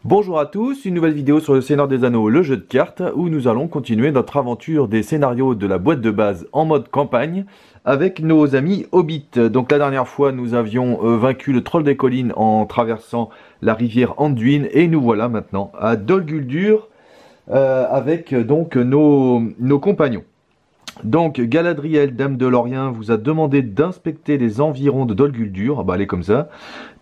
Bonjour à tous, une nouvelle vidéo sur le Seigneur des Anneaux, le jeu de cartes, où nous allons continuer notre aventure des scénarios de la boîte de base en mode campagne avec nos amis Hobbit. Donc la dernière fois, nous avions vaincu le troll des collines en traversant la rivière Anduin, et nous voilà maintenant à Dol Guldur avec donc nos compagnons. Donc Galadriel, dame de Lorien, vous a demandé d'inspecter les environs de Dol Guldur. Bah, elle est comme ça.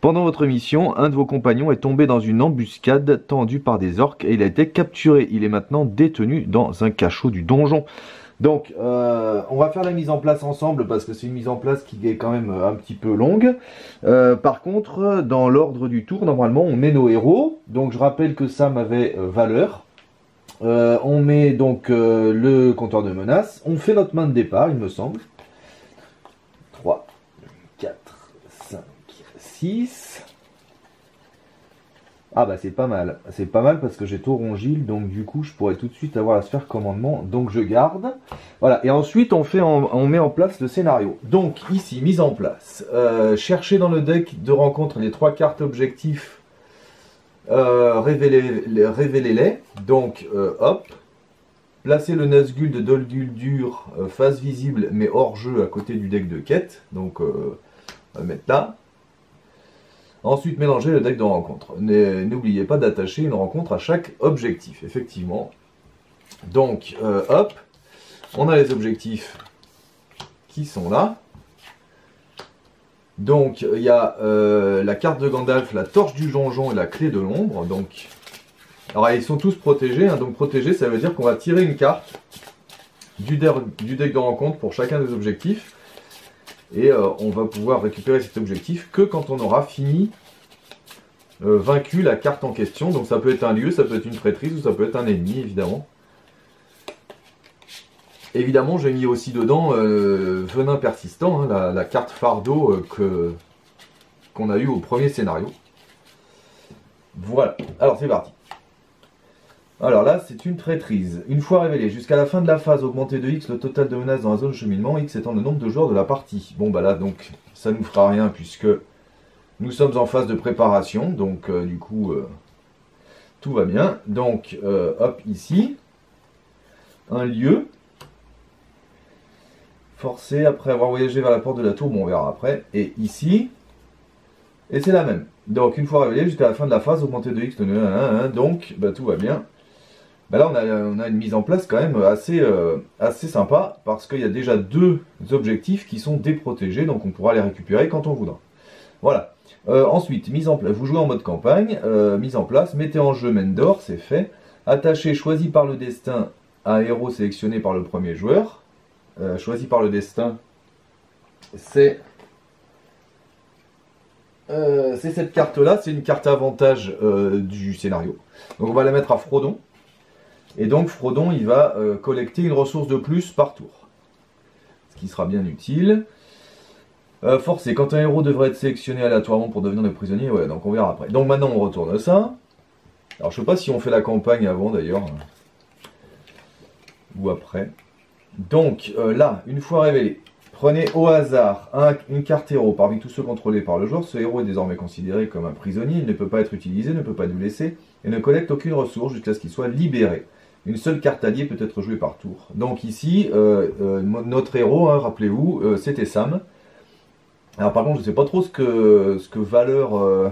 Pendant votre mission, un de vos compagnons est tombé dans une embuscade tendue par des orques et il a été capturé. Il est maintenant détenu dans un cachot du donjon. Donc, on va faire la mise en place ensemble parce que c'est une mise en place qui est quand même un petit peu longue. Par contre, dans l'ordre du tour, normalement, on met nos héros. Donc, je rappelle que Sam avait valeur. On met donc le compteur de menace. On fait notre main de départ, il me semble. 3, 4, 5, 6. Ah bah c'est pas mal. C'est pas mal parce que j'ai Taurongil, donc du coup je pourrais tout de suite avoir la sphère commandement. Donc je garde. Voilà, et ensuite on met en place le scénario. Donc ici, mise en place. Cherchez dans le deck de rencontre les 3 cartes objectifs. Révélez-les, donc hop, placez le Nazgûl de Dol Guldur face visible mais hors jeu à côté du deck de quête, donc on va mettre là. Ensuite mélangez le deck de rencontre, n'oubliez pas d'attacher une rencontre à chaque objectif, effectivement. Donc hop, on a les objectifs qui sont là. Donc il y a la carte de Gandalf, la torche du donjon et la clé de l'ombre. Donc, alors ils sont tous protégés, hein, donc protégés ça veut dire qu'on va tirer une carte du deck de rencontre pour chacun des objectifs. Et on va pouvoir récupérer cet objectif que quand on aura fini, vaincu la carte en question. Donc ça peut être un lieu, ça peut être une prêtrise ou ça peut être un ennemi évidemment. Évidemment, j'ai mis aussi dedans Venin persistant, hein, la carte fardeau qu'on a eu au premier scénario. Voilà, alors c'est parti. Alors là, c'est une traîtrise. Une fois révélée, jusqu'à la fin de la phase, augmentez de X le total de menaces dans la zone de cheminement, X étant le nombre de joueurs de la partie. Bon bah là, donc, ça ne nous fera rien puisque nous sommes en phase de préparation, donc du coup, tout va bien. Donc, hop, ici, un lieu. Forcé après avoir voyagé vers la porte de la tour, bon on verra après, et ici, et c'est la même. Donc une fois révélé, jusqu'à la fin de la phase, augmenter de X, donc bah, tout va bien. Bah, là on a une mise en place quand même assez sympa, parce qu'il y a déjà 2 objectifs qui sont déprotégés, donc on pourra les récupérer quand on voudra. Voilà. Ensuite, mise en place, vous jouez en mode campagne, mise en place, mettez en jeu Mendor, c'est fait. Attaché, choisi par le destin, à héros sélectionné par le premier joueur. Choisi par le destin, c'est cette carte-là, c'est une carte avantage du scénario. Donc on va la mettre à Frodon. Et donc Frodon, il va collecter une ressource de plus par tour. Ce qui sera bien utile. Forcé, quand un héros devrait être sélectionné aléatoirement pour devenir le prisonnier, ouais, donc on verra après. Donc maintenant on retourne ça. Alors je sais pas si on fait la campagne avant d'ailleurs. Ou après. Donc là, une fois révélé, prenez au hasard une carte héros parmi tous ceux contrôlés par le joueur. Ce héros est désormais considéré comme un prisonnier, il ne peut pas être utilisé, ne peut pas être blessé, et ne collecte aucune ressource jusqu'à ce qu'il soit libéré. Une seule carte alliée peut être jouée par tour. Donc ici, notre héros, hein, rappelez-vous, c'était Sam. Alors par contre, je ne sais pas trop ce que valeur...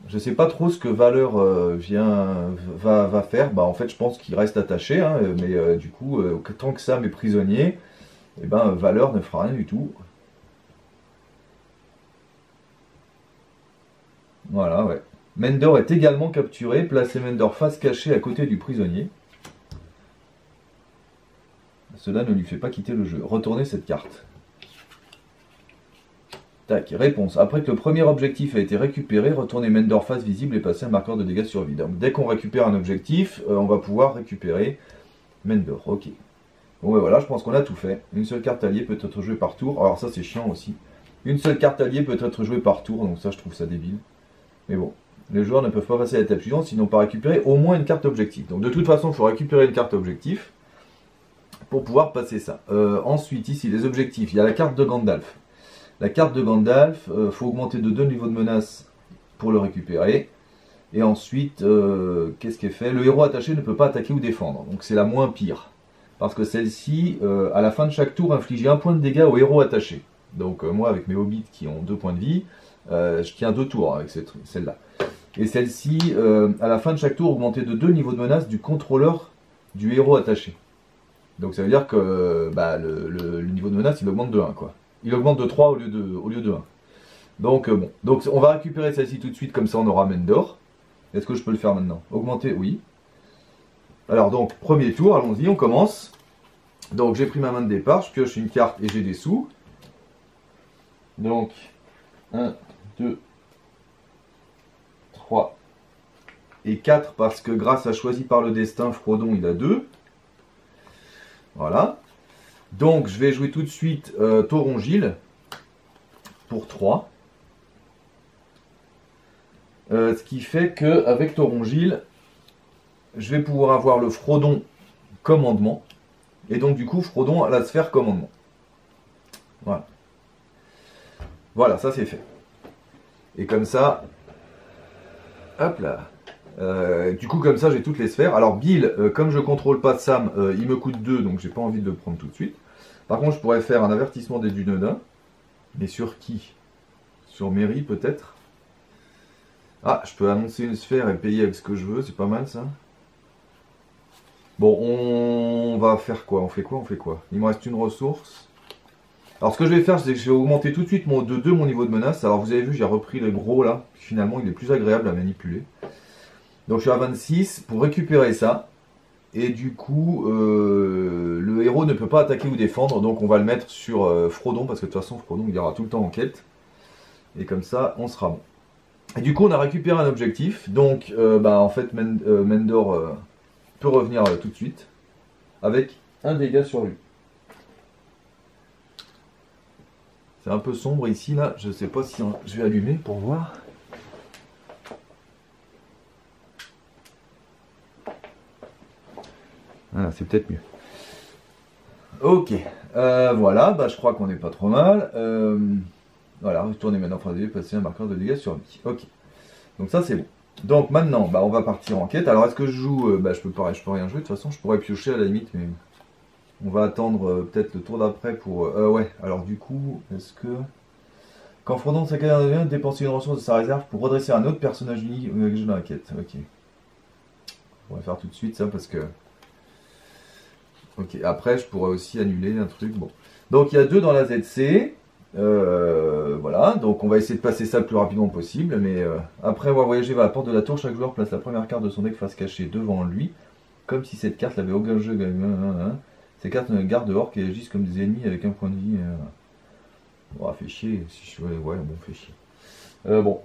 Je sais pas trop ce que Valeur va faire. Bah en fait je pense qu'il reste attaché, hein, mais du coup tant que Sam est prisonnier, et ben Valeur ne fera rien du tout. Voilà, ouais. Mendor est également capturé. Placez Mendor face cachée à côté du prisonnier. Cela ne lui fait pas quitter le jeu. Retournez cette carte. Tac, réponse. Après que le premier objectif a été récupéré, retournez Mendor face visible et passez un marqueur de dégâts sur vide. Donc dès qu'on récupère un objectif, on va pouvoir récupérer Mendor. Ok. Bon ouais, voilà, je pense qu'on a tout fait. Une seule carte alliée peut être jouée par tour. Alors ça c'est chiant aussi. Une seule carte alliée peut être jouée par tour, donc ça je trouve ça débile. Mais bon, les joueurs ne peuvent pas passer à l'étape suivante s'ils n'ont pas récupéré au moins une carte objectif. Donc de toute façon, il faut récupérer une carte objectif pour pouvoir passer ça. Ensuite, ici, les objectifs. Il y a la carte de Gandalf. La carte de Gandalf, faut augmenter de 2 le niveau de menace pour le récupérer. Et ensuite, qu'est-ce qui est fait? Le héros attaché ne peut pas attaquer ou défendre. Donc c'est la moins pire. Parce que celle-ci, à la fin de chaque tour, infligeait 1 point de dégâts au héros attaché. Donc moi, avec mes hobbits qui ont 2 points de vie, je tiens 2 tours avec celle-là. Et celle-ci, à la fin de chaque tour, augmentait de 2 niveaux de menace du contrôleur du héros attaché. Donc ça veut dire que le niveau de menace, il augmente de 1, quoi. Il augmente de 3 au lieu de 1. Donc bon. Donc on va récupérer celle-ci tout de suite, comme ça on aura Mendor. Est-ce que je peux le faire maintenant? Augmenter, oui. Alors donc, premier tour, allons-y, on commence. Donc j'ai pris ma main de départ, je pioche une carte et j'ai des sous. Donc, 1, 2, 3 et 4, parce que grâce à Choisi par le Destin, Frodon, il a 2. Voilà. Donc je vais jouer tout de suite Thorongil pour 3. Ce qui fait qu'avec Thorongil, je vais pouvoir avoir le Frodon commandement. Et donc du coup, Frodon a la sphère commandement. Voilà. Voilà, ça c'est fait. Et comme ça, hop là. Du coup, comme ça, j'ai toutes les sphères. Alors Bill, comme je contrôle pas Sam, il me coûte 2, donc j'ai pas envie de le prendre tout de suite. Par contre, je pourrais faire un avertissement des Dunedain. Mais sur qui? Sur Mary peut-être? Ah, je peux annoncer une sphère et payer avec ce que je veux, c'est pas mal ça. Bon, on va faire quoi? On fait quoi? On fait quoi? Il me reste une ressource. Alors ce que je vais faire, c'est que je vais augmenter tout de suite de 2 mon niveau de menace. Alors vous avez vu, j'ai repris le gros là. Finalement, il est plus agréable à manipuler. Donc je suis à 26 pour récupérer ça. Et du coup, le héros ne peut pas attaquer ou défendre. Donc on va le mettre sur Frodon, parce que de toute façon, Frodon, il ira tout le temps en quête. Et comme ça, on sera bon. Et du coup, on a récupéré un objectif. Donc, en fait, Mendor peut revenir tout de suite. Avec un dégât sur lui. C'est un peu sombre ici, là. Je sais pas si je vais allumer pour voir. Voilà, c'est peut-être mieux. Ok. Voilà, je crois qu'on n'est pas trop mal. Voilà, retournez maintenant pour passer un marqueur de dégâts sur lui. Ok. Donc ça, c'est bon. Donc maintenant, on va partir en quête. Alors, est-ce que je joue je peux rien jouer. De toute façon, je pourrais piocher à la limite, mais on va attendre peut-être le tour d'après pour... ouais, alors du coup, est-ce que... Quand Frodon sa carrière devient, dépenser une ressource de sa réserve pour redresser un autre personnage unique dans la quête. Ok. On va faire tout de suite ça parce que... Ok, après je pourrais aussi annuler un truc. Bon. Donc il y a 2 dans la ZC. Voilà, donc on va essayer de passer ça le plus rapidement possible. Mais après avoir voyagé vers la porte de la tour, chaque joueur place la première carte de son deck face cachée devant lui. Comme si cette carte l'avait au jeu. Ces cartes ne gardent dehors qui agissent comme des ennemis avec un point de vie. Oh, fait chier. Si je... Ouais, bon, fait chier. Bon.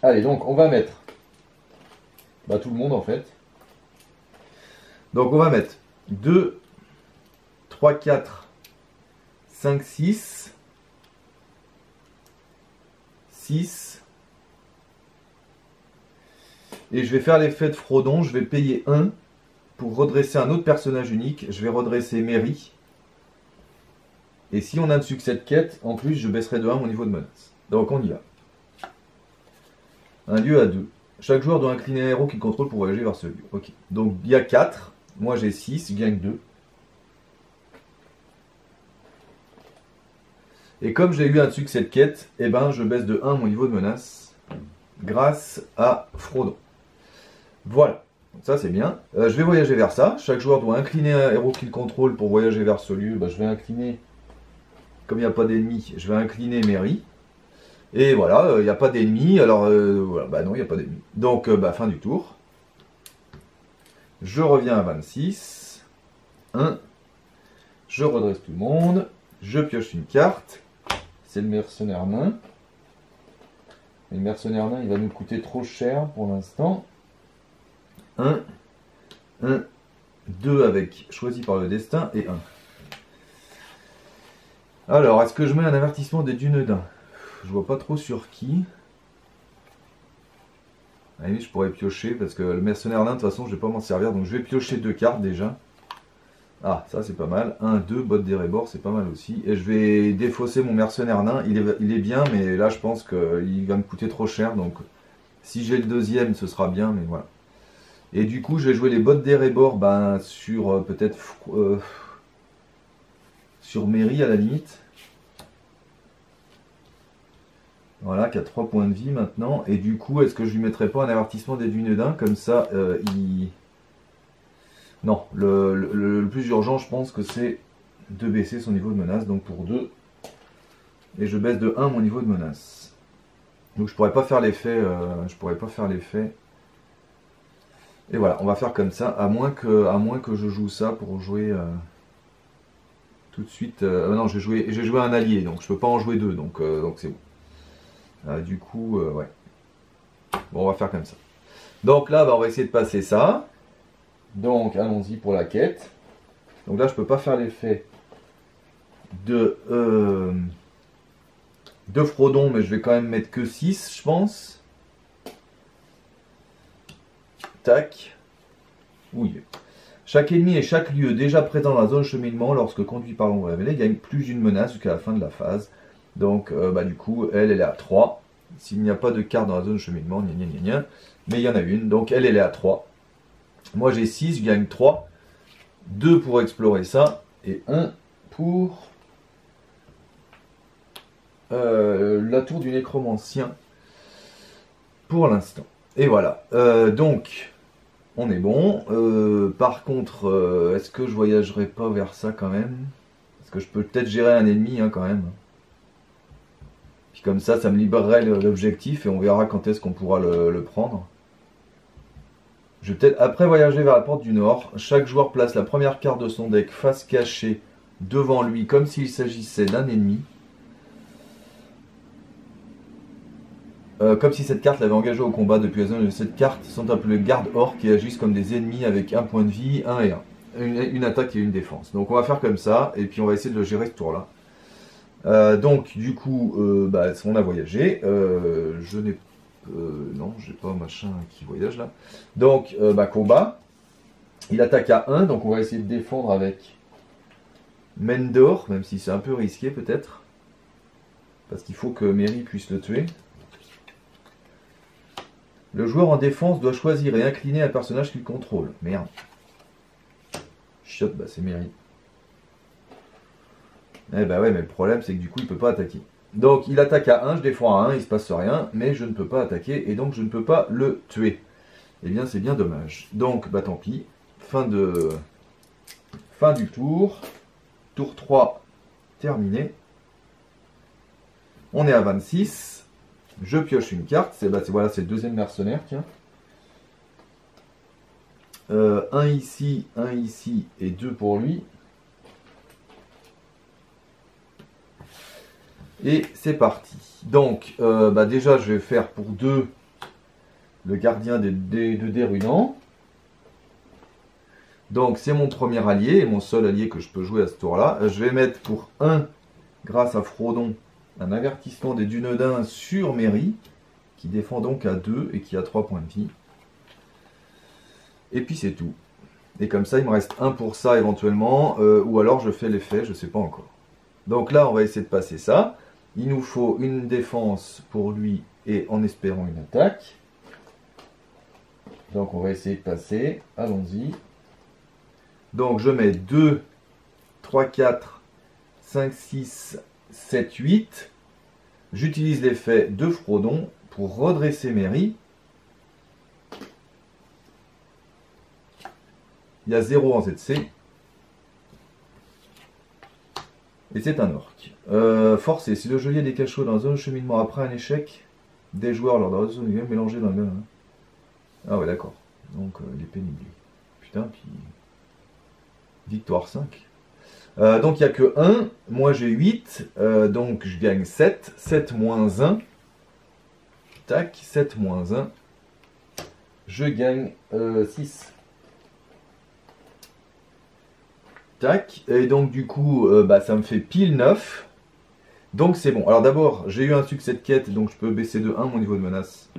Allez, donc on va mettre tout le monde en fait. Donc on va mettre 2, 3, 4, 5, 6, 6. Et je vais faire l'effet de Frodon. Je vais payer 1 pour redresser un autre personnage unique. Je vais redresser Mary. Et si on a un succès de quête, en plus, je baisserai de 1 mon niveau de menace. Donc on y va. Un lieu à 2. Chaque joueur doit incliner un héros qu'il contrôle pour voyager vers ce lieu. Ok. Donc il y a 4. Moi j'ai 6, je gagne 2. Et comme j'ai eu un succès de quête, je baisse de 1 mon niveau de menace. Grâce à Frodon. Voilà. Donc ça c'est bien. Je vais voyager vers ça. Chaque joueur doit incliner un héros qu'il contrôle pour voyager vers ce lieu. Je vais incliner... Comme il n'y a pas d'ennemis, je vais incliner Mary. Et voilà, il n'y a pas d'ennemis. Alors, voilà, non, il n'y a pas d'ennemis. Donc, fin du tour. Je reviens à 26. 1. Je redresse tout le monde. Je pioche une carte. C'est le mercenaire nain. Et le mercenaire nain, il va nous coûter trop cher pour l'instant. 1. 1. 2 avec choisi par le destin et 1. Alors, est-ce que je mets un avertissement des Dunedain? Je vois pas trop sur qui. Allez, je pourrais piocher parce que le mercenaire nain, de toute façon, je vais pas m'en servir. Donc, je vais piocher 2 cartes déjà. Ah, ça c'est pas mal. 1, 2, botte d'Erebor, c'est pas mal aussi. Et je vais défausser mon mercenaire nain. Il est bien, mais là je pense qu'il va me coûter trop cher. Donc si j'ai le deuxième, ce sera bien, mais voilà. Et du coup, je vais jouer les bottes d'Erebor ben, sur peut-être sur Mary à la limite. Voilà, qui a 3 points de vie maintenant. Et du coup, est-ce que je lui mettrais pas un avertissement des Dunedin? Comme ça, il... Non, le plus urgent, je pense que c'est de baisser son niveau de menace. Donc pour 2. Et je baisse de 1 mon niveau de menace. Donc je pourrais pas faire l'effet. Et voilà, on va faire comme ça. À moins que je joue ça pour jouer tout de suite. Non, j'ai joué un allié, donc je peux pas en jouer 2. Donc c'est bon. Du coup, ouais. Bon, on va faire comme ça. Donc là, bah, on va essayer de passer ça. Donc, allons-y pour la quête. Donc là, je peux pas faire l'effet de Frodon, mais je vais quand même mettre que 6, je pense. Tac. Oui. Chaque ennemi et chaque lieu déjà présent dans la zone cheminement, lorsque conduit par l'ombre révélée, gagne plus d'une menace jusqu'à la fin de la phase. Donc, bah, du coup, elle est à 3. S'il n'y a pas de carte dans la zone cheminement, mais il y en a une, donc elle est à 3. Moi j'ai 6, je gagne 3. 2 pour explorer ça, et 1 pour la tour du nécromancien, pour l'instant. Et voilà, donc, on est bon. Par contre, est-ce que je voyagerai pas vers ça quand même? Parce que je peux peut-être gérer un ennemi hein, quand même. Puis comme ça me libérerait l'objectif et on verra quand est-ce qu'on pourra le prendre. Je vais peut-être après voyager vers la porte du nord. Chaque joueur place la première carte de son deck face cachée devant lui comme s'il s'agissait d'un ennemi. Comme si cette carte l'avait engagé au combat depuis la zone de cette carte sont appelés gardes orques qui agissent comme des ennemis avec un point de vie, 1 et 1. Une attaque et une défense. Donc on va faire comme ça et puis on va essayer de le gérer ce tour-là. Donc du coup, bah, on a voyagé. Je n'ai non, j'ai pas machin qui voyage là. Donc, bah, combat. Il attaque à 1, donc on va essayer de défendre avec Mendor, même si c'est un peu risqué peut-être. Parce qu'il faut que Mary puisse le tuer. Le joueur en défense doit choisir et incliner un personnage qu'il contrôle. Merde. Chiotte, bah c'est Mary. Eh bah ouais, mais le problème c'est que du coup il peut pas attaquer. Donc il attaque à 1, je défends à 1, il se passe rien, mais je ne peux pas attaquer et donc je ne peux pas le tuer. Eh bien c'est bien dommage. Donc bah tant pis. Fin du tour. Tour 3 terminé. On est à 26. Je pioche une carte. Voilà, c'est le deuxième mercenaire, tiens. Un ici et 2 pour lui. Et c'est parti. Donc, bah déjà, je vais faire pour 2 le gardien de Dérunant. Donc, c'est mon premier allié et mon seul allié que je peux jouer à ce tour-là. Je vais mettre pour 1, grâce à Frodon, un avertissement des Dunedin sur Mary, qui défend donc à 2 et qui a 3 points de vie. Et puis c'est tout. Et comme ça, il me reste 1 pour ça éventuellement, ou alors je fais l'effet, je ne sais pas encore. Donc là, on va essayer de passer ça. Il nous faut une défense pour lui et en espérant une attaque. Donc on va essayer de passer. Allons-y. Donc je mets 2, 3, 4, 5, 6, 7, 8. J'utilise l'effet de Frodon pour redresser Mary. Il y a 0 en ZC. Et c'est un orc. Forcé. Si le geôlier des cachots dans la zone de cheminement après un échec des joueurs lors de la zone mélangée dans le... Ah ouais, d'accord. Donc, il est pénible. Putain, puis... Victoire 5. Donc, il n'y a que 1. Moi, j'ai 8. Donc, je gagne 7. 7 moins 1. Tac. 7 moins 1. Je gagne 6. Tac. Et donc, du coup, bah, ça me fait pile 9. Donc, c'est bon. Alors, d'abord, j'ai eu un succès de quête. Donc, je peux baisser de 1 mon niveau de menace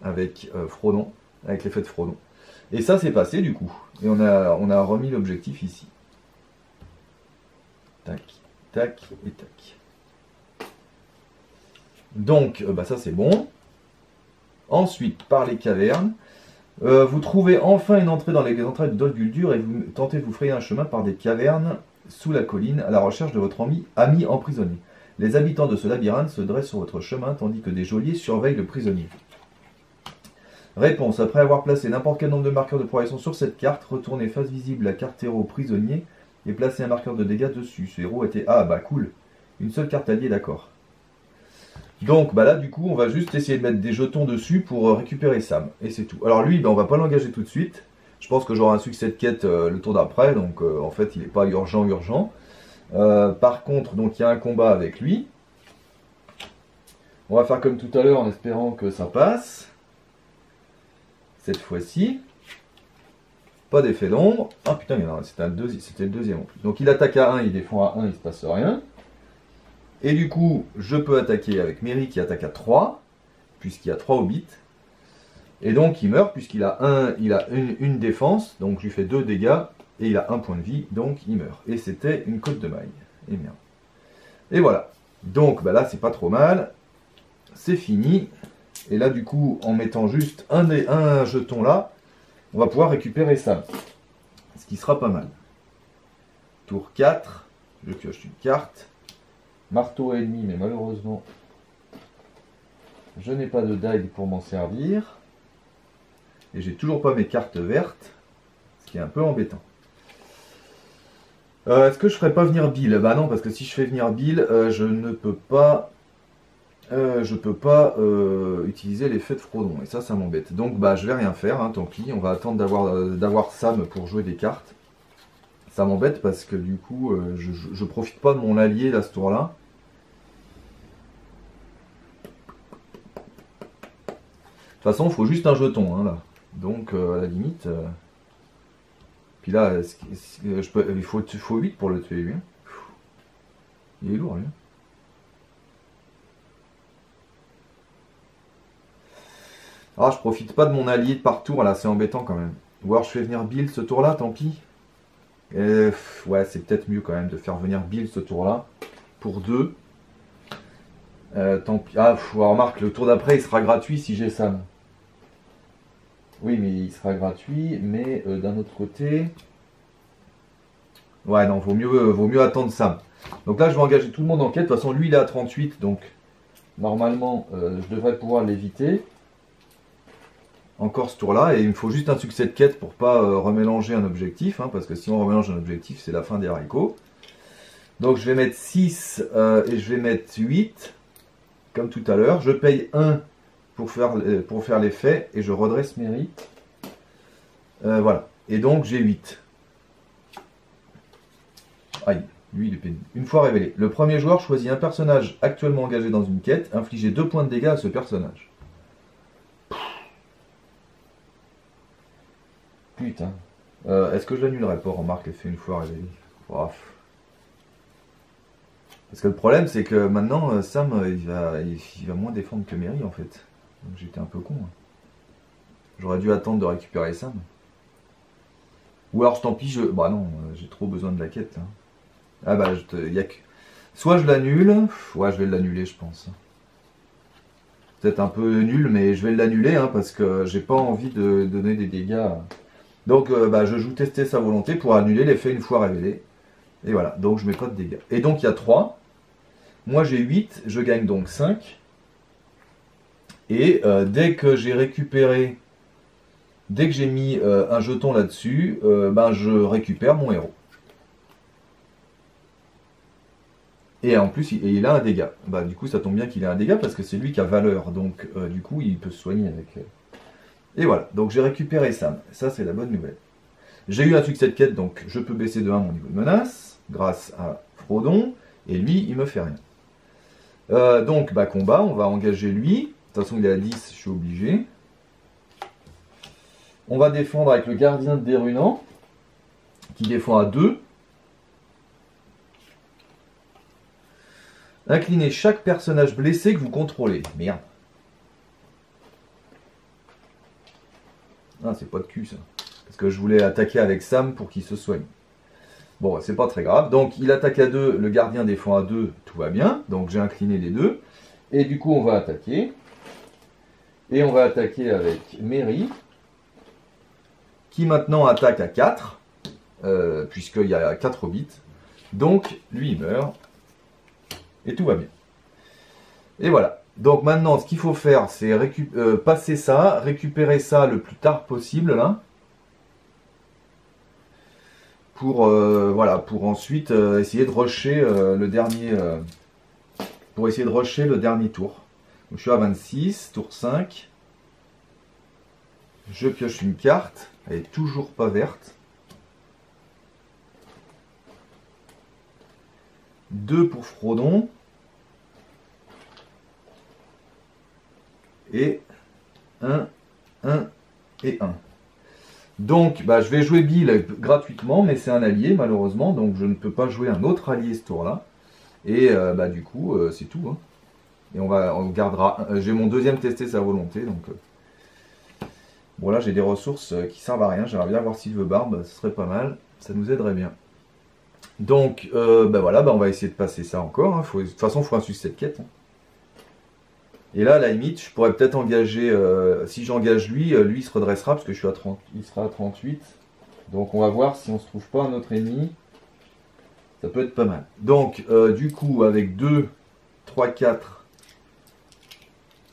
avec Frodon. Avec l'effet de Frodon. Et ça, c'est passé, du coup. Et on a remis l'objectif ici. tac, tac et tac. Donc, bah ça c'est bon. Ensuite, par les cavernes, vous trouvez enfin une entrée dans les entrailles de Dol Guldur et vous tentez de vous frayer un chemin par des cavernes sous la colline à la recherche de votre ami emprisonné. Les habitants de ce labyrinthe se dressent sur votre chemin tandis que des geôliers surveillent le prisonnier. Réponse. Après avoir placé n'importe quel nombre de marqueurs de progression sur cette carte, retournez face visible la carte héros prisonnier et placez un marqueur de dégâts dessus. Ce héros était... Ah bah cool. Une seule carte alliée, d'accord. Donc bah là du coup on va juste essayer de mettre des jetons dessus pour récupérer Sam. Et c'est tout. Alors lui bah, on va pas l'engager tout de suite. Je pense que j'aurai un succès de quête le tour d'après. Donc en fait il n'est pas urgent. Par contre donc il y a un combat avec lui. On va faire comme tout à l'heure en espérant que ça passe. Cette fois-ci. Pas d'effet d'ombre. Ah putain c'était le deuxième en plus. Donc il attaque à 1, il défend à 1, il se passe rien. Et du coup, je peux attaquer avec Mary qui attaque à 3, puisqu'il y a 3 hobbits. Et donc, il meurt, puisqu'il a, une défense, donc je lui fais 2 dégâts, et il a 1 point de vie, donc il meurt. Et c'était une côte de maille. Et merde. Et voilà. Donc, bah là, c'est pas trop mal. C'est fini. Et là, du coup, en mettant juste un jeton là, on va pouvoir récupérer ça. Ce qui sera pas mal. Tour 4, je pioche une carte. Marteau ennemi, mais malheureusement, je n'ai pas de dague pour m'en servir. Et j'ai toujours pas mes cartes vertes, ce qui est un peu embêtant. Est-ce que je ferais pas venir Bill? Bah non, parce que si je fais venir Bill, je ne peux pas... utiliser l'effet de Frodon. Et ça m'embête. Donc bah je vais rien faire, hein, tant pis. On va attendre d'avoir Sam pour jouer des cartes. Ça m'embête parce que du coup, je profite pas de mon allié là ce tour-là. De toute façon, il faut juste un jeton, hein, là. Donc, à la limite... Puis là, il faut 8 pour le tuer, lui. Hein. Il est lourd, lui. Ah, je profite pas de mon allié de par tour, là, c'est embêtant quand même. Ou alors je fais venir Bill ce tour-là, tant pis. Ouais, c'est peut-être mieux quand même de faire venir Bill ce tour-là. Pour 2. Tant pis. Ah, remarque, le tour d'après, il sera gratuit si j'ai Sam. Oui, mais il sera gratuit, mais d'un autre côté... Ouais, non, vaut mieux attendre Sam. Donc là, je vais engager tout le monde en quête. De toute façon, lui, il est à 38, donc normalement, je devrais pouvoir l'éviter. Encore ce tour-là, et il me faut juste un succès de quête pour pas remélanger un objectif, hein, parce que si on remélange un objectif, c'est la fin des haricots. Donc je vais mettre 6 et je vais mettre 8, comme tout à l'heure. Je paye 1 pour faire l'effet, et je redresse mérite. Voilà, et donc j'ai 8. Aïe, lui il est pénible. Une fois révélé, le premier joueur choisit un personnage actuellement engagé dans une quête, infligez 2 points de dégâts à ce personnage. Putain. Est-ce que je l'annulerai pas? Remarque, elle fait une fois révélé. Parce que le problème, c'est que maintenant, Sam, il va moins défendre que Mary, en fait. Donc j'étais un peu con. Hein. J'aurais dû attendre de récupérer Sam. Ou alors, tant pis, bah non, j'ai trop besoin de la quête. Hein. Ah bah, y a que... Soit je l'annule... Ouais, je vais l'annuler, je pense. Peut-être un peu nul, mais je vais l'annuler, hein, parce que j'ai pas envie de donner des dégâts... Donc bah, je joue tester sa volonté pour annuler l'effet une fois révélé. Et voilà, donc je mets pas de dégâts. Et donc il y a 3. Moi j'ai 8, je gagne donc 5. Et dès que j'ai récupéré, dès que j'ai mis un jeton là-dessus, ben, je récupère mon héros. Et en plus, il a un dégât. Bah, du coup, ça tombe bien qu'il ait un dégât parce que c'est lui qui a valeur. Donc du coup, il peut se soigner avec... Et voilà, donc j'ai récupéré Sam. Ça, c'est la bonne nouvelle. J'ai eu un succès de quête, donc je peux baisser de 1 mon niveau de menace, grâce à Frodon, et lui, il me fait rien. Donc, bah, combat, on va engager lui. De toute façon, il est à 10, je suis obligé. On va défendre avec le gardien de Dérunant, qui défend à 2. Inclinez chaque personnage blessé que vous contrôlez. Merde. Ah, c'est pas de cul, ça. Parce que je voulais attaquer avec Sam pour qu'il se soigne. Bon, c'est pas très grave. Donc, il attaque à 2, le gardien défend à 2, tout va bien. Donc, j'ai incliné les deux. Et du coup, on va attaquer. Et on va attaquer avec Mary, qui maintenant attaque à 4, puisqu'il y a 4 hobbits. Donc, lui, il meurt. Et tout va bien. Et voilà. Donc, maintenant, ce qu'il faut faire, c'est passer ça, récupérer ça le plus tard possible, là. Voilà, pour ensuite essayer de rusher le dernier... pour essayer de rusher le dernier tour. Donc, je suis à 26, tour 5. Je pioche une carte. Elle est toujours pas verte. 2 pour Frodon. Et 1, 1 et 1. Donc, bah, je vais jouer Bill gratuitement, mais c'est un allié, malheureusement. Donc, je ne peux pas jouer un autre allié ce tour-là. Et bah, du coup, c'est tout. Hein. Et on gardera... j'ai mon deuxième testé sa volonté. Donc, bon, là, j'ai des ressources qui servent à rien. J'aimerais bien voir Sylvebarbe, ce serait pas mal. Ça nous aiderait bien. Donc, bah, voilà, bah, on va essayer de passer ça encore. Hein. De toute façon, il faut un succès de quête. Hein. Et là, à la limite, je pourrais peut-être engager... si j'engage lui, lui il se redressera, parce que je suis à 30, il sera à 38. Donc, on va voir si on se trouve pas un autre ennemi. Ça peut être pas mal. Donc, du coup, avec 2, 3, 4,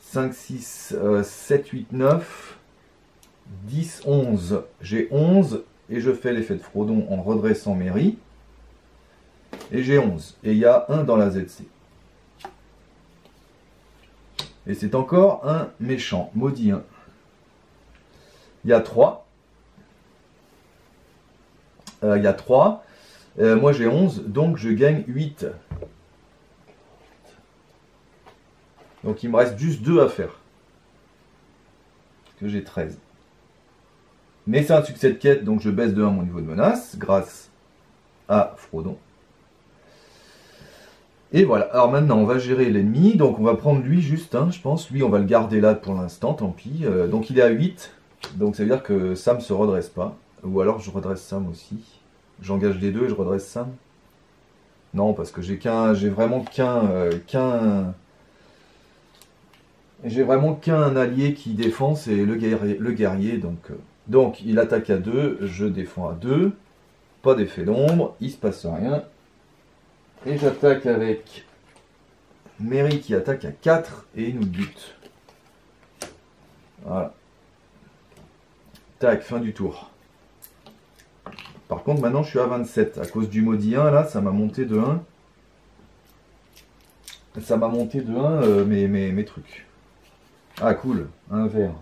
5, 6, 7, 8, 9, 10, 11. J'ai 11, et je fais l'effet de Frodon en redressant Mary. Et j'ai 11. Et il y a 1 dans la ZC. Et c'est encore un méchant, maudit 1. Il y a 3. Il y a 3. Moi j'ai 11, donc je gagne 8. Donc il me reste juste 2 à faire. Parce que j'ai 13. Mais c'est un succès de quête, donc je baisse de 1 mon niveau de menace, grâce à Frodon. Et voilà, alors maintenant on va gérer l'ennemi, donc on va prendre lui juste, hein, je pense, lui on va le garder là pour l'instant, tant pis. Donc il est à 8, donc ça veut dire que Sam se redresse pas, ou alors je redresse Sam aussi. J'engage les deux et je redresse Sam. Non, parce que j'ai vraiment qu'un allié qui défend, c'est le guerrier, donc il attaque à 2, je défends à 2, pas d'effet d'ombre, il se passe rien. Et j'attaque avec Mary qui attaque à 4 et il nous bute. Voilà. Tac, fin du tour. Par contre, maintenant je suis à 27. À cause du maudit 1, là, ça m'a monté de 1. Ça m'a monté de 1 mes trucs. Ah, cool. Un vert.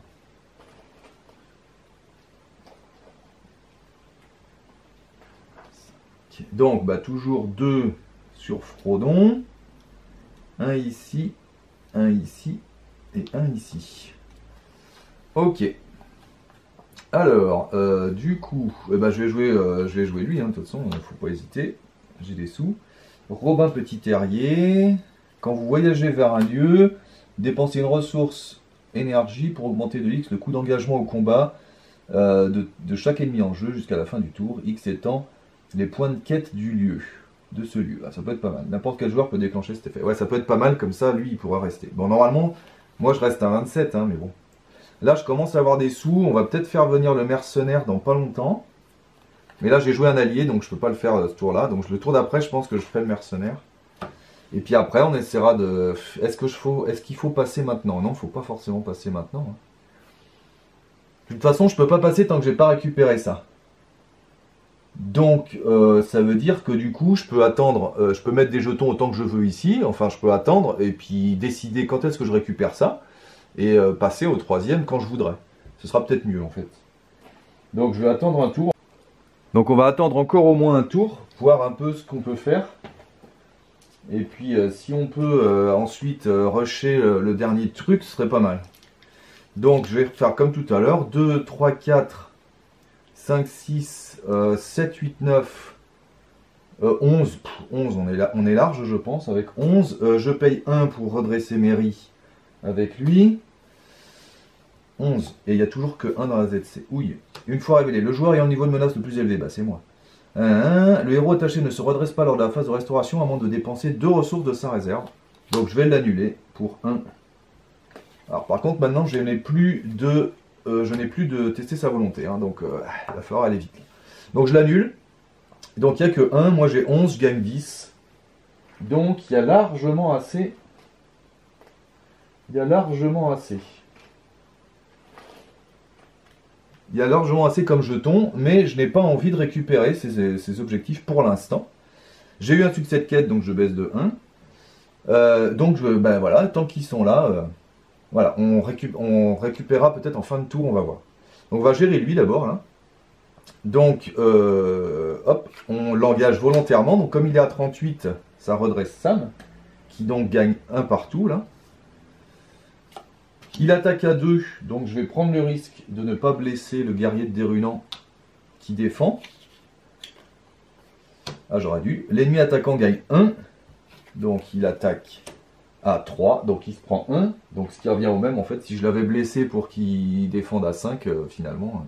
Donc, bah, toujours 2 sur Frodon. Un ici et un ici. Ok. Alors, du coup, bah, je vais jouer lui, hein, de toute façon, il ne faut pas hésiter. J'ai des sous. Robin Petit Terrier. Quand vous voyagez vers un lieu, dépensez une ressource énergie pour augmenter de X le coût d'engagement au combat de chaque ennemi en jeu jusqu'à la fin du tour, X étant les points de quête du lieu, de ce lieu. Ah, ça peut être pas mal. N'importe quel joueur peut déclencher cet effet. Ouais, ça peut être pas mal, comme ça, lui, il pourra rester. Bon, normalement, moi, je reste à 27, hein, mais bon. Là, je commence à avoir des sous. On va peut-être faire venir le mercenaire dans pas longtemps. Mais là, j'ai joué un allié, donc je peux pas le faire ce tour-là. Donc le tour d'après, je pense que je ferai le mercenaire. Et puis après, on essaiera de... Est-ce qu'il faut passer maintenant? Non, il ne faut pas forcément passer maintenant. Hein. De toute façon, je peux pas passer tant que j'ai pas récupéré ça. Donc, ça veut dire que du coup, je peux attendre, je peux mettre des jetons autant que je veux ici, enfin, je peux attendre, et puis décider quand est-ce que je récupère ça, et passer au troisième quand je voudrais. Ce sera peut-être mieux, en fait. Donc, je vais attendre un tour. Donc, on va attendre encore au moins un tour, voir un peu ce qu'on peut faire. Et puis, si on peut ensuite rusher le dernier truc, ce serait pas mal. Donc, je vais faire comme tout à l'heure, 2, 3, 4... 5, 6, 7, 8, 9, 11. 11, on est large, je pense, avec 11. Je paye 1 pour redresser Mary avec lui. 11. Et il n'y a toujours que 1 dans la ZC. Ouille. Une fois révélé, le joueur ayant le niveau de menace le plus élevé, bah c'est moi, Le héros attaché ne se redresse pas lors de la phase de restauration à moins de dépenser 2 ressources de sa réserve. Donc je vais l'annuler pour 1. Alors par contre maintenant je n'ai plus de tester sa volonté, hein, donc il va falloir aller vite. Donc je l'annule. Donc il n'y a que 1, moi j'ai 11, je gagne 10. Donc il y a largement assez. Il y a largement assez. Il y a largement assez comme jeton, mais je n'ai pas envie de récupérer ces objectifs pour l'instant. J'ai eu un succès de quête, donc je baisse de 1. Donc ben voilà, tant qu'ils sont là, voilà, on récupérera peut-être en fin de tour, on va voir. Donc on va gérer lui d'abord, là. Donc, hop, on l'engage volontairement. Donc comme il est à 38, ça redresse Sam, qui donc gagne 1 partout, là. Il attaque à 2, donc je vais prendre le risque de ne pas blesser le guerrier de Dérunan qui défend. Ah, j'aurais dû. L'ennemi attaquant gagne 1, donc il attaque à 3, donc il se prend 1. Donc ce qui revient au même, en fait, si je l'avais blessé pour qu'il défende à 5, finalement,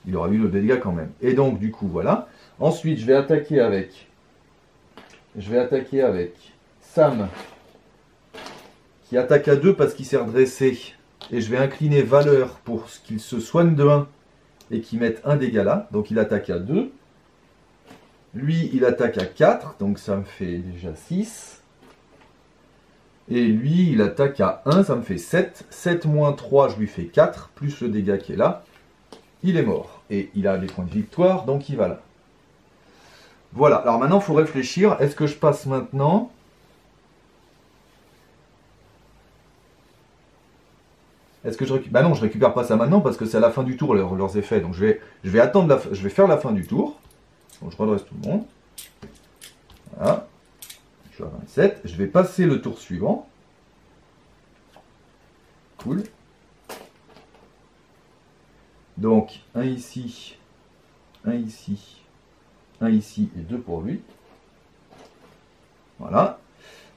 il aurait eu le dégât quand même. Et donc, du coup, voilà. Ensuite, je vais attaquer avec Sam, qui attaque à 2 parce qu'il s'est redressé, et je vais incliner valeur pour qu'il se soigne de 1 et qu'il mette un dégât là, donc il attaque à 2. Lui, il attaque à 4, donc ça me fait déjà 6. Et lui, il attaque à 1, ça me fait 7. 7 moins 3, je lui fais 4, plus le dégât qui est là. Il est mort. Et il a des points de victoire, donc il va là. Voilà, alors maintenant, il faut réfléchir. Est-ce que je passe maintenant ? Est-ce que je récupère... Bah non, je récupère pas ça maintenant parce que c'est à la fin du tour leurs effets. Donc je vais attendre je vais faire la fin du tour. Donc je redresse tout le monde. Voilà. Je suis à 27. Je vais passer le tour suivant. Cool. Donc un ici, un ici, un ici et 2 pour lui. Voilà.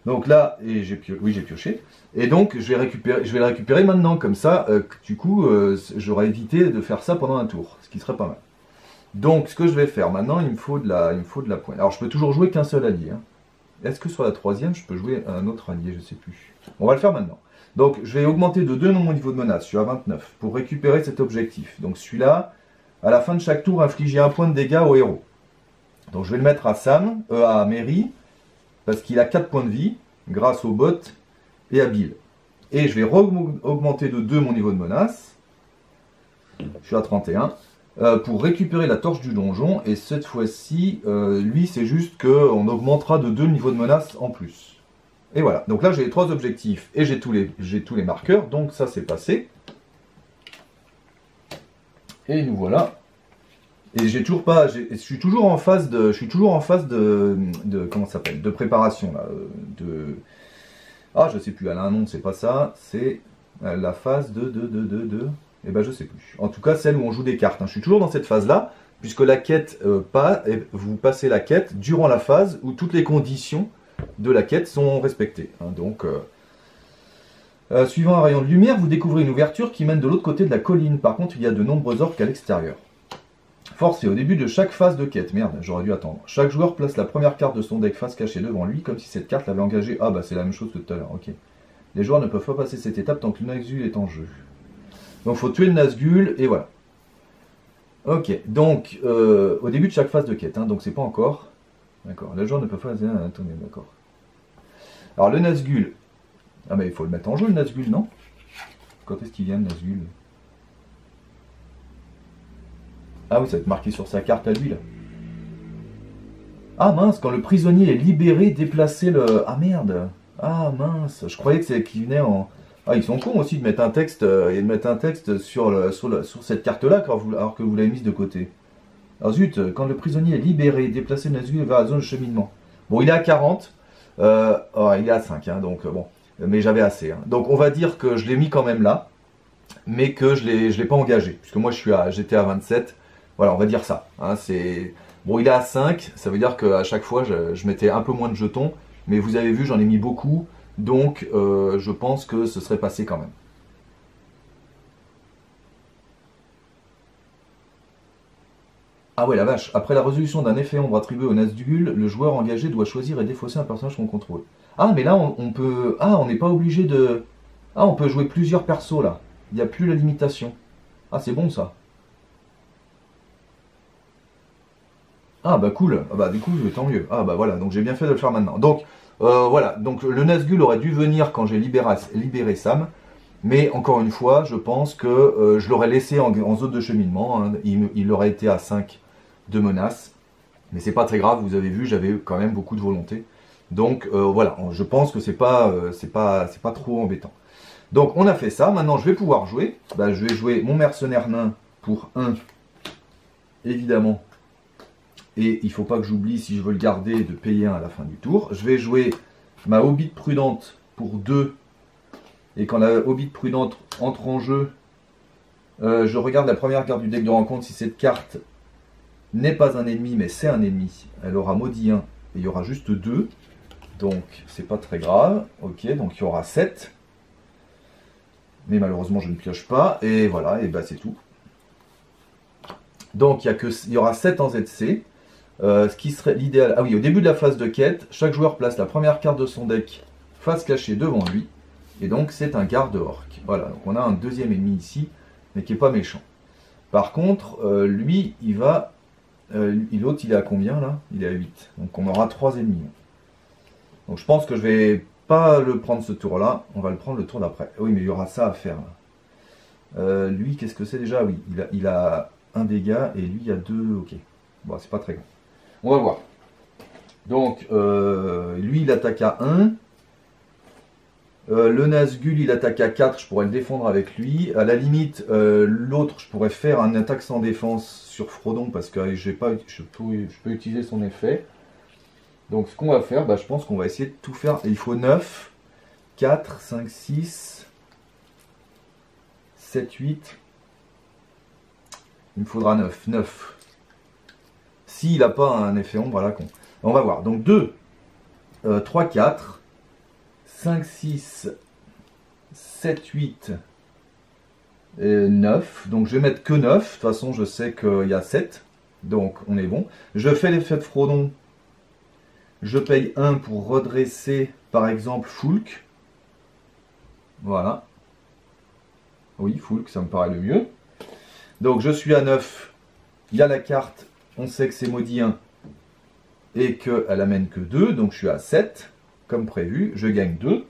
Donc là, et j'ai pioché. Et donc je vais le récupérer maintenant, comme ça, du coup, j'aurais évité de faire ça pendant un tour, ce qui serait pas mal. Donc ce que je vais faire maintenant, il me faut de la pointe. Alors je peux toujours jouer qu'un seul allié. Hein. Est-ce que sur la troisième, je peux jouer un autre allié? Je sais plus. On va le faire maintenant. Donc je vais augmenter de 2 mon niveau de menace, je suis à 29, pour récupérer cet objectif. Donc celui-là, à la fin de chaque tour, infliger 1 point de dégâts au héros. Donc je vais le mettre à Sam, à Mary, parce qu'il a 4 points de vie, grâce au bot et à Bill. Et je vais augmenter de 2 mon niveau de menace. Je suis à 31. Pour récupérer la torche du donjon. Et cette fois-ci, lui, c'est juste qu'on augmentera de 2 niveaux de menace en plus. Et voilà. Donc là, j'ai les 3 objectifs et j'ai tous les marqueurs. Donc ça, c'est passé. Et nous voilà. Et j'ai toujours pas, je suis toujours en phase de comment ça s'appelle, de préparation là, je sais plus, elle a un nom, c'est pas ça, c'est la phase et ben je sais plus. En tout cas, celle où on joue des cartes. Hein. Je suis toujours dans cette phase là, puisque la quête vous passez la quête durant la phase où toutes les conditions de la quête sont respectées. Hein. Donc suivant un rayon de lumière, vous découvrez une ouverture qui mène de l'autre côté de la colline. Par contre, il y a de nombreux orques à l'extérieur. Force, et au début de chaque phase de quête. Merde, j'aurais dû attendre. Chaque joueur place la première carte de son deck face cachée devant lui, comme si cette carte l'avait engagé. Ah bah c'est la même chose que tout à l'heure, ok. Les joueurs ne peuvent pas passer cette étape tant que le Nazgûl est en jeu. Donc il faut tuer le Nazgûl, et voilà. Ok, donc au début de chaque phase de quête, hein, donc c'est pas encore. D'accord, les joueurs ne peuvent pas... Attendez, d'accord. Alors le Nazgûl... Ah bah il faut le mettre en jeu le Nazgûl, non? Quand est-ce qu'il vient le Nazgûl? Ah oui, ça va être marqué sur sa carte à lui, là. Ah mince, quand le prisonnier est libéré, déplacer le... Ah merde. Ah mince, je croyais que c'est qu'il venait en... Ah, ils sont cons aussi de mettre un texte, sur cette carte-là, alors que vous l'avez mise de côté. Alors zut, quand le prisonnier est libéré, déplacer le Nazgûl vers la zone de cheminement. Bon, il est à 40. Il est à 5, hein, donc bon. Mais j'avais assez. Hein. Donc on va dire que je l'ai mis quand même là, mais que je l'ai pas engagé, puisque moi j'étais à 27. Voilà, on va dire ça. Hein, bon, il est à 5, ça veut dire qu'à chaque fois, je mettais un peu moins de jetons. Mais vous avez vu, j'en ai mis beaucoup. Donc, je pense que ce serait passé quand même. Ah ouais, la vache. Après la résolution d'un effet ombre attribué au Nazgûl, le joueur engagé doit choisir et défausser un personnage qu'on contrôle. Ah, mais là, on peut... Ah, on n'est pas obligé de... Ah, on peut jouer plusieurs persos, là. Il n'y a plus la limitation. Ah, c'est bon, ça. Ah, bah cool. Ah, bah du coup, tant mieux. Ah, bah voilà, donc j'ai bien fait de le faire maintenant. Donc, voilà. Donc, le Nazgûl aurait dû venir quand j'ai libéré Sam. Mais encore une fois, je pense que je l'aurais laissé en zone de cheminement. Hein. Il aurait été à 5 de menaces. Mais c'est pas très grave, vous avez vu, j'avais quand même beaucoup de volonté. Donc voilà, je pense que c'est pas trop embêtant. Donc on a fait ça, maintenant je vais pouvoir jouer. Bah, je vais jouer mon mercenaire nain pour 1, évidemment. Et il ne faut pas que j'oublie, si je veux le garder, de payer 1 à la fin du tour. Je vais jouer ma Hobbit prudente pour 2. Et quand la Hobbit prudente entre en jeu, je regarde la première carte du deck de rencontre. Si cette carte n'est pas un ennemi, mais c'est un ennemi, elle aura maudit 1 et il y aura juste 2. Donc c'est pas très grave. Ok, donc il y aura 7. Mais malheureusement je ne pioche pas. Et voilà, et bah c'est tout. Donc il y aura 7 en ZC. Ce qui serait l'idéal. Ah oui, au début de la phase de quête, chaque joueur place la première carte de son deck face cachée devant lui. Et donc c'est un garde orc. Voilà, donc on a un deuxième ennemi ici, mais qui n'est pas méchant. Par contre, lui, il va... l'autre, il est à combien là? Il est à 8. Donc on aura 3 ennemis. Donc je pense que je vais pas le prendre ce tour-là. On va le prendre le tour d'après. Oui, mais il y aura ça à faire. Lui, qu'est-ce que c'est déjà? Oui, il a 1 dégât et lui, il a 2. Ok. Bon, c'est pas très grave. On va voir. Donc, lui, il attaque à 1. Le Nazgûl, il attaque à 4, je pourrais le défendre avec lui. À la limite, l'autre, je pourrais faire un attaque sans défense sur Frodon parce que je peux utiliser son effet. Donc ce qu'on va faire, bah, je pense qu'on va essayer de tout faire. Il faut 9, 4, 5, 6, 7, 8. Il me faudra 9. 9. S'il n'a pas un effet ombre à la con. On va voir. Donc 2, 3, 4. 5, 6, 7, 8, 9. Donc je vais mettre que 9. De toute façon, je sais qu'il y a 7. Donc on est bon. Je fais l'effet de Frodon. Je paye 1 pour redresser, par exemple, Foulk. Voilà. Oui, Foulk, ça me paraît le mieux. Donc je suis à 9. Il y a la carte. On sait que c'est maudit 1. Et qu'elle amène que 2. Donc je suis à 7. Comme prévu, je gagne 2.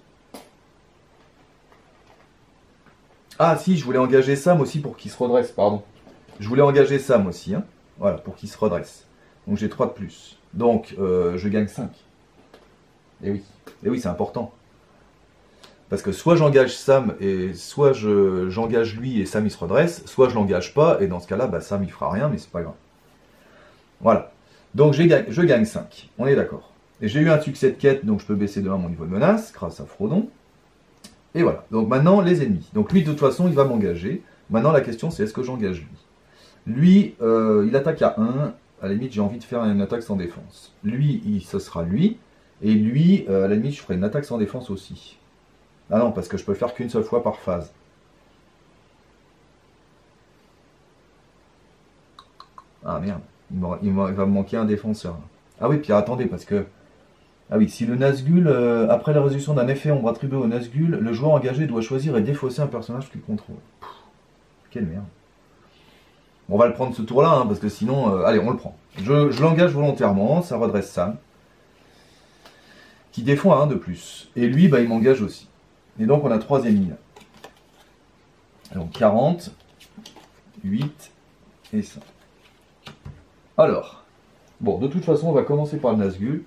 Ah si, je voulais engager Sam aussi pour qu'il se redresse, pardon. Je voulais engager Sam aussi, hein. Voilà, pour qu'il se redresse. Donc j'ai 3 de plus. Donc je gagne 5. Et oui, c'est important. Parce que soit j'engage Sam, et soit j'engage lui et Sam il se redresse, soit je l'engage pas, et dans ce cas-là, bah, Sam il fera rien, mais c'est pas grave. Voilà. Donc je gagne 5. On est d'accord. Et j'ai eu un succès de quête, donc je peux baisser de 1 mon niveau de menace, grâce à Frodon. Et voilà. Donc maintenant, les ennemis. Donc lui, de toute façon, il va m'engager. Maintenant, la question, c'est est-ce que j'engage lui? Lui, il attaque à 1. À la limite, j'ai envie de faire une attaque sans défense. Lui, ce sera lui. Et lui, à la limite, je ferai une attaque sans défense aussi. Ah non, parce que je peux le faire qu'une seule fois par phase. Ah merde. Il va me manquer un défenseur. Ah oui, puis attendez, parce que... Ah oui, si le Nazgûl, après la résolution d'un effet ombre attribué au Nazgûl, le joueur engagé doit choisir et défausser un personnage qu'il contrôle. Pff, quelle merde. On va le prendre ce tour-là, hein, parce que sinon... allez, on le prend. Je l'engage volontairement, ça redresse Sam. Qui défend à 1 de plus. Et lui, bah, il m'engage aussi. Et donc on a 3 ennemis là. Donc 40, 8 et 5. Alors, bon, de toute façon, on va commencer par le Nazgûl.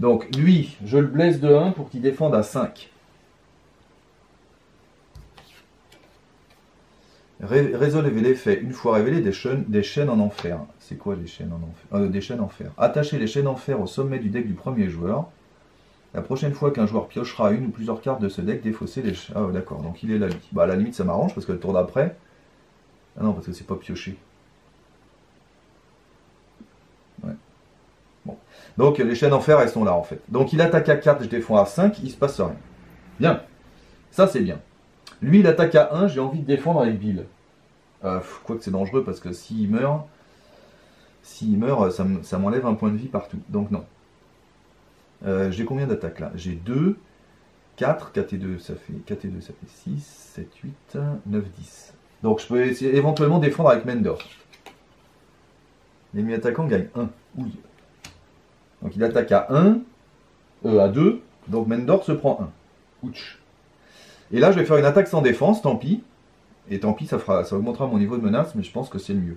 Donc lui, je le blesse de 1 pour qu'il défende à 5. Résolvez l'effet. Une fois révélé, des chaînes en enfer. C'est quoi les chaînes en enfer? Des chaînes en fer. Attachez les chaînes en fer au sommet du deck du premier joueur. La prochaine fois qu'un joueur piochera une ou plusieurs cartes de ce deck, défaussez les chaînes. Ah d'accord, donc il est là lui. Bah à la limite ça m'arrange parce que le tour d'après... Ah non, parce que c'est pas pioché. Ouais. Bon. Donc les chaînes en fer, elles sont là en fait. Donc il attaque à 4, je défends à 5, il se passe rien. Bien. Ça c'est bien. Lui il attaque à 1, j'ai envie de défendre avec Bill. Quoique c'est dangereux parce que s'il meurt... S'il meurt, ça m'enlève un point de vie partout. Donc non. J'ai combien d'attaques là? J'ai 2, 4, 4 et 2, ça fait 4 et 2, ça fait 6, 7, 8, 9, 10. Donc je peux essayer, éventuellement défendre avec Mendor. L'ennemi attaquant gagne 1. Oui. Donc il attaque à 1, à 2, donc Mendor se prend 1. Ouch. Et là je vais faire une attaque sans défense, tant pis. Et tant pis, ça augmentera mon niveau de menace, mais je pense que c'est le mieux.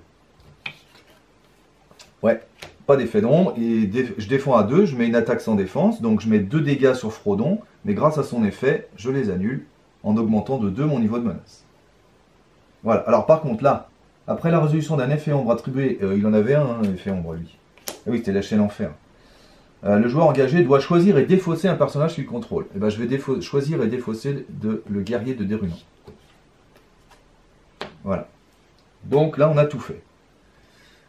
Ouais, pas d'effet d'ombre, et je défends à 2, je mets une attaque sans défense, donc je mets 2 dégâts sur Frodon, mais grâce à son effet, je les annule, en augmentant de 2 mon niveau de menace. Voilà, alors par contre là, après la résolution d'un effet ombre attribué, il en avait un effet ombre lui. Ah oui, c'était la chaîne enfer. Le joueur engagé doit choisir et défausser un personnage qu'il contrôle. Et ben, je vais choisir et défausser le guerrier de Dérunan. Voilà. Donc là, on a tout fait.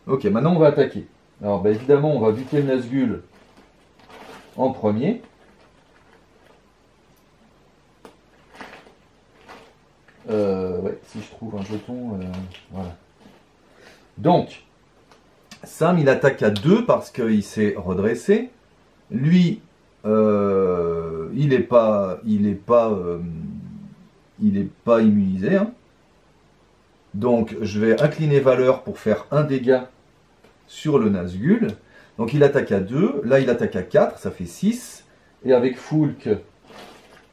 Ok, maintenant on va attaquer. Alors bah, évidemment, on va buter le Nazgûl en premier. Ouais, si je trouve un jeton, voilà. Donc, Sam, il attaque à 2 parce qu'il s'est redressé. Lui, il n'est pas immunisé. Hein. Donc, je vais incliner valeur pour faire un dégât sur le Nazgûl. Donc, il attaque à 2. Là, il attaque à 4. Ça fait 6. Et avec Foulk,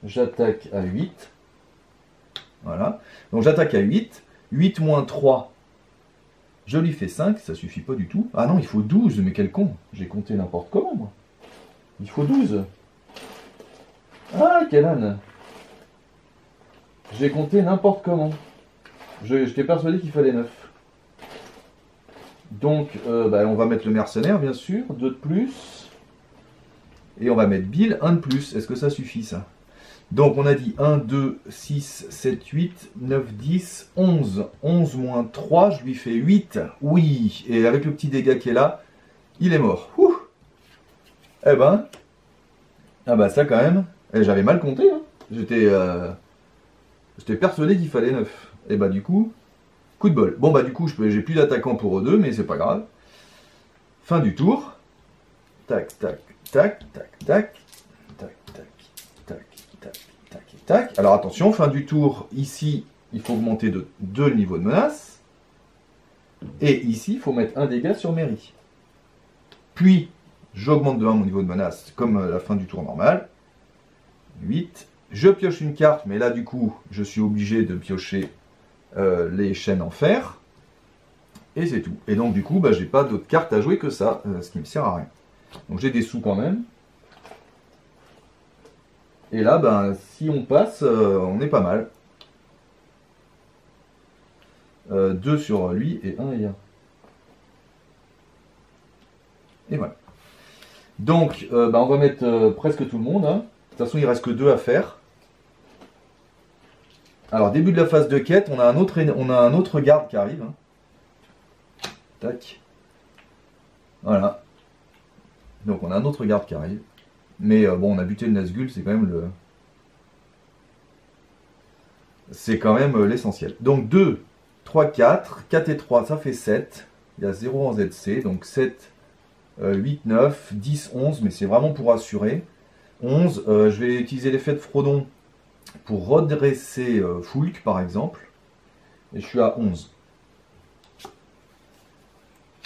j'attaque à 8. Voilà. Donc, j'attaque à 8. 8 moins 3. Je lui fais 5. Ça suffit pas du tout. Ah non, il faut 12. Mais quel con. J'ai compté n'importe comment, moi. Il faut 12. Ah, quel âne. J'ai compté n'importe comment. J'étais persuadé qu'il fallait 9. Donc, bah, on va mettre le mercenaire, bien sûr. 2 de plus. Et on va mettre Bill, 1 de plus. Est-ce que ça suffit, ça? Donc, on a dit 1, 2, 6, 7, 8, 9, 10, 11. 11 moins 3, je lui fais 8. Oui. Et avec le petit dégât qui est là, il est mort. Ouh. Eh ben. Ah bah ça, quand même. J'avais mal compté. Hein. J'étais persuadé qu'il fallait 9. Et bah du coup, coup de bol. Bon bah du coup, j'ai plus d'attaquants pour eux deux, mais c'est pas grave. Fin du tour. Tac, tac, tac, tac, tac. Tac, tac, tac, tac, tac, tac. Alors attention, fin du tour, ici, il faut augmenter de 2 le niveau de menace. Et ici, il faut mettre un dégât sur Mary. Puis, j'augmente de 1 mon niveau de menace, comme à la fin du tour normal. 8. Je pioche une carte, mais là du coup, je suis obligé de piocher les chaînes en fer. Et c'est tout. Et donc du coup, bah, j'ai pas d'autres cartes à jouer que ça, ce qui me sert à rien. Donc j'ai des sous quand même. Et là, ben, si on passe, on est pas mal. 2 sur lui et 1 et 1. Et voilà. Donc, bah, on va mettre presque tout le monde. Hein. De toute façon, il reste que 2 à faire. Alors, début de la phase de quête, on a un autre garde qui arrive. Hein. Tac. Voilà. Donc, on a un autre garde qui arrive. Mais bon, on a buté le Nazgûl, c'est quand même le... C'est quand même l'essentiel. Donc, 2, 3, 4. 4 et 3, ça fait 7. Il y a 0 en ZC. Donc, 7, 8, 9, 10, 11. Mais c'est vraiment pour assurer. 11, je vais utiliser l'effet de Frodon pour redresser Foulk, par exemple. Et je suis à 11.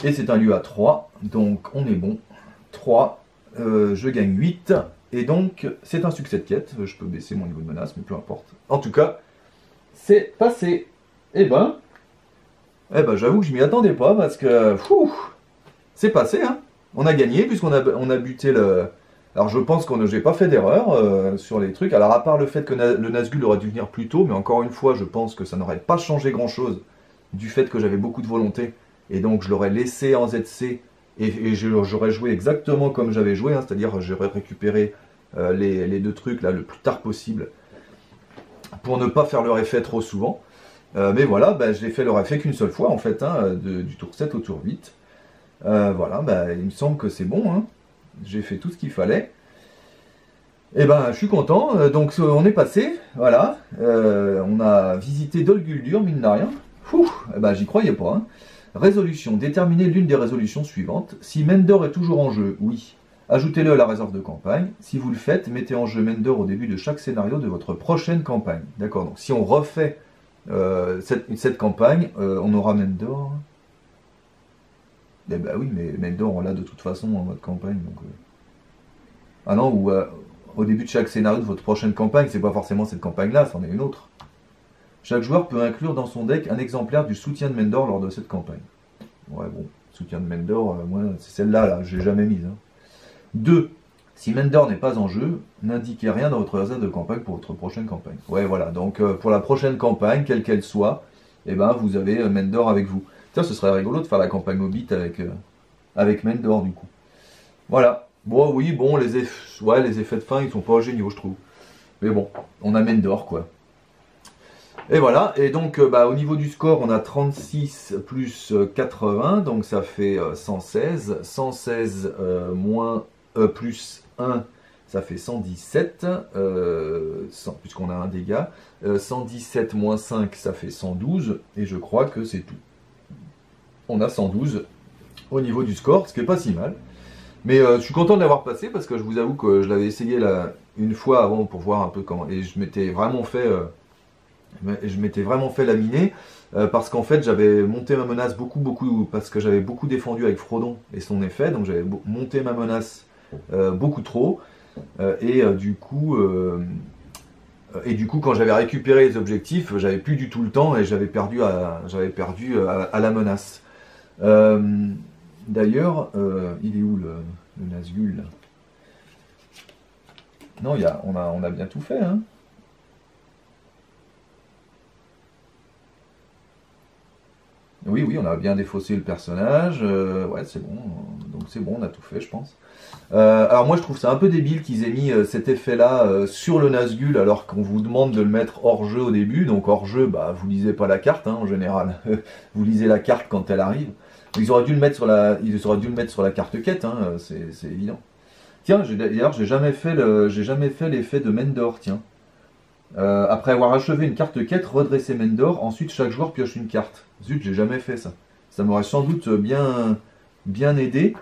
Et c'est un lieu à 3. Donc, on est bon. 3. Je gagne 8. Et donc, c'est un succès de quête. Je peux baisser mon niveau de menace, mais peu importe. En tout cas, c'est passé. Eh ben, j'avoue que je m'y attendais pas, parce que, c'est passé, hein. On a gagné, puisqu'on a buté le... Alors je pense que j'ai pas fait d'erreur sur les trucs. Alors à part le fait que le Nazgûl aurait dû venir plus tôt, mais encore une fois, je pense que ça n'aurait pas changé grand-chose du fait que j'avais beaucoup de volonté. Et donc je l'aurais laissé en ZC et j'aurais joué exactement comme j'avais joué, hein, c'est-à-dire j'aurais récupéré les 2 trucs là le plus tard possible pour ne pas faire leur effet trop souvent. Mais voilà, bah, je l'ai fait leur effet qu'une seule fois en fait, hein, du tour 7 au tour 8. Voilà, bah, il me semble que c'est bon, hein. J'ai fait tout ce qu'il fallait. Et ben, je suis content. Donc, on est passé. Voilà. On a visité Dol Guldur, mine de rien. Et ben, j'y croyais pas. Hein. Résolution. Déterminez l'une des résolutions suivantes. Si Mendor est toujours en jeu, oui. Ajoutez-le à la réserve de campagne. Si vous le faites, mettez en jeu Mendor au début de chaque scénario de votre prochaine campagne. D'accord, donc si on refait cette campagne, on aura Mendor. Eh ben oui, mais Mendor, on l'a de toute façon en mode campagne. Donc, ah non, ou au début de chaque scénario de votre prochaine campagne, c'est pas forcément cette campagne-là, c'en est une autre. Chaque joueur peut inclure dans son deck un exemplaire du soutien de Mendor lors de cette campagne. Ouais, bon, soutien de Mendor, moi, c'est celle-là, là, je l'ai jamais mise. Hein. 2. Si Mendor n'est pas en jeu, n'indiquez rien dans votre réserve de campagne pour votre prochaine campagne. Ouais, voilà, donc pour la prochaine campagne, quelle qu'elle soit, eh ben, vous avez Mendor avec vous. Tiens, ce serait rigolo de faire la campagne Hobbit avec Mendor, du coup. Voilà. Bon, oui, bon, les effets de fin, ils sont pas géniaux, je trouve. Mais bon, on a Mendor, quoi. Et voilà, et donc au niveau du score, on a 36 plus 80, donc ça fait 116. 116 moins plus 1, ça fait 117, puisqu'on a un dégât. 117 moins 5, ça fait 112, et je crois que c'est tout. On a 112 au niveau du score, ce qui n'est pas si mal. Mais je suis content de l'avoir passé, parce que je vous avoue que je l'avais essayé là, une fois avant pour voir un peu comment... Et je m'étais vraiment fait... laminer, parce qu'en fait j'avais monté ma menace beaucoup, parce que j'avais beaucoup défendu avec Frodon et son effet, donc j'avais monté ma menace beaucoup trop, et du coup quand j'avais récupéré les objectifs, j'avais plus du tout le temps et j'avais perdu à la menace. D'ailleurs, il est où le Nazgûl là? Non, on a bien tout fait, hein. Oui, on a bien défaussé le personnage, ouais, c'est bon, donc c'est bon, on a tout fait, je pense. Alors moi, je trouve ça un peu débile qu'ils aient mis cet effet-là sur le Nazgûl, alors qu'on vous demande de le mettre hors jeu au début, donc hors jeu, bah, vous lisez pas la carte, hein, en général, vous lisez la carte quand elle arrive. Ils auraient dû le mettre sur la carte quête, hein, c'est évident. Tiens, d'ailleurs, j'ai jamais fait l'effet de Mendor, tiens. Après avoir achevé une carte quête, redresser Mendor, ensuite chaque joueur pioche une carte. Zut, j'ai jamais fait ça. Ça m'aurait sans doute bien aidé,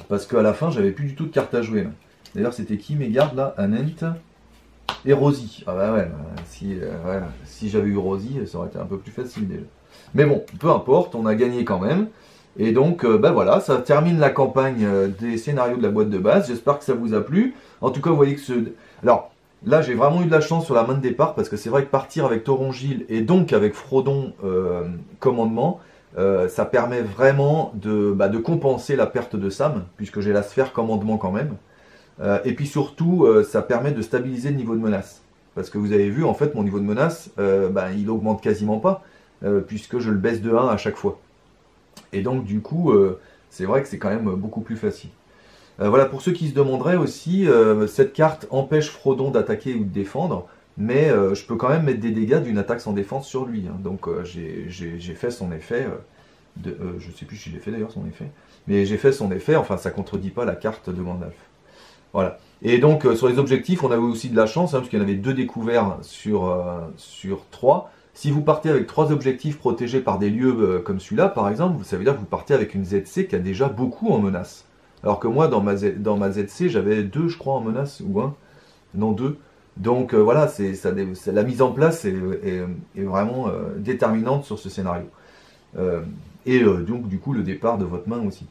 parce qu'à la fin, j'avais plus du tout de cartes à jouer. D'ailleurs, c'était qui mes gardes là? Anent et Rosie. Ah bah ouais, si j'avais eu Rosie, ça aurait été un peu plus facile déjà. Mais bon, peu importe, on a gagné quand même. Et donc, voilà, ça termine la campagne des scénarios de la boîte de base. J'espère que ça vous a plu. En tout cas, vous voyez que Alors, là, j'ai vraiment eu de la chance sur la main de départ, parce que c'est vrai que partir avec Thorongil et donc avec Frodon commandement, ça permet vraiment de compenser la perte de Sam, puisque j'ai la sphère commandement quand même. Et puis surtout, ça permet de stabiliser le niveau de menace. Parce que vous avez vu, en fait, mon niveau de menace, il augmente quasiment pas, puisque je le baisse de 1 à chaque fois. Et donc, du coup, c'est vrai que c'est quand même beaucoup plus facile. Voilà, pour ceux qui se demanderaient aussi, cette carte empêche Frodon d'attaquer ou de défendre, mais je peux quand même mettre des dégâts d'une attaque sans défense sur lui. Hein. Donc j'ai fait son effet, je sais plus si j'ai fait d'ailleurs son effet, mais j'ai fait son effet, enfin ça contredit pas la carte de Gandalf. Voilà. Et donc sur les objectifs, on avait aussi de la chance, hein, parce qu'il y en avait 2 découverts sur 3. Si vous partez avec 3 objectifs protégés par des lieux comme celui-là, par exemple, ça veut dire que vous partez avec une ZC qui a déjà beaucoup en menace. Alors que moi, dans ma ZC, j'avais 2, je crois, en menace, ou 1. Non, 2. Donc voilà, la mise en place est vraiment déterminante sur ce scénario. Donc, du coup, le départ de votre main aussi.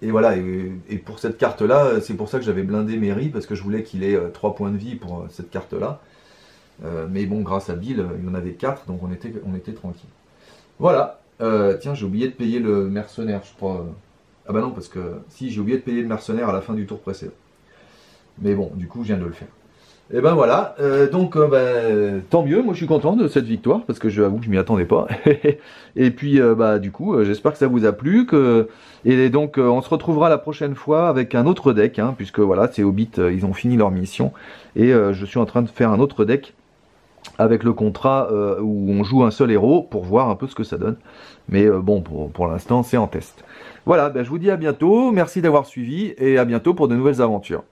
Et voilà, et pour cette carte-là, c'est pour ça que j'avais blindé Merry, parce que je voulais qu'il ait 3 points de vie pour cette carte-là. Mais bon, grâce à Bill, il en avait 4, donc on était tranquille. Voilà. Tiens, j'ai oublié de payer le mercenaire, je crois. Ah bah non, parce que si, j'ai oublié de payer le mercenaire à la fin du tour précédent. Mais bon, du coup, je viens de le faire. Et ben voilà, tant mieux, moi je suis content de cette victoire, parce que je avoue que je m'y attendais pas. Et puis, du coup, j'espère que ça vous a plu. Et donc, on se retrouvera la prochaine fois avec un autre deck, hein, puisque voilà, c'est Hobbit, ils ont fini leur mission. Et je suis en train de faire un autre deck avec le contrat où on joue un seul héros pour voir un peu ce que ça donne. Mais bon, pour l'instant, c'est en test. Voilà, je vous dis à bientôt, merci d'avoir suivi et à bientôt pour de nouvelles aventures.